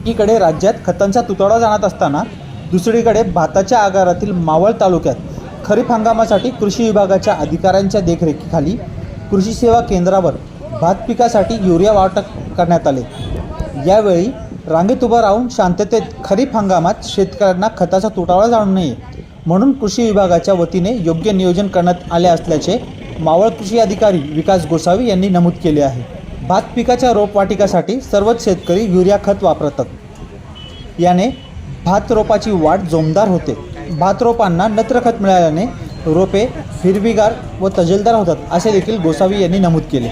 एकीकडे राज्यात खतांचा तुटवडा जाणत असताना दुसरीकडे भाताच्या आगारातील मावळ तालुक्यात खरीप हंगामासाठी कृषी विभागाच्या अधिकाऱ्यांच्या देखरेखीखाली कृषी सेवा केंद्रावर भात पिकासाठी युरिया वाटप करण्यात आले। यावेळी रांगेत उभं राहून शांततेत खरीप हंगामात शेतकऱ्यांना खताचा तुटवडा जाणवू नये म्हणून कृषी विभागाच्या वतीने योग्य नियोजन करण्यात आले असल्याचे मावळ कृषी अधिकारी विकास गोसावी यांनी नमूद केले आहे। भात पिकाच्या रोपवाटिकासाठी सर्वच शेतकरी युरिया खत वापरतात। याने भात रोपाची वाढ जोमदार होते। भात रोपांना नत्र खत मिळाल्याने रोपे हिरवीगार व तजेलदार होतात असे देखील गोसावी यांनी नमूद केले।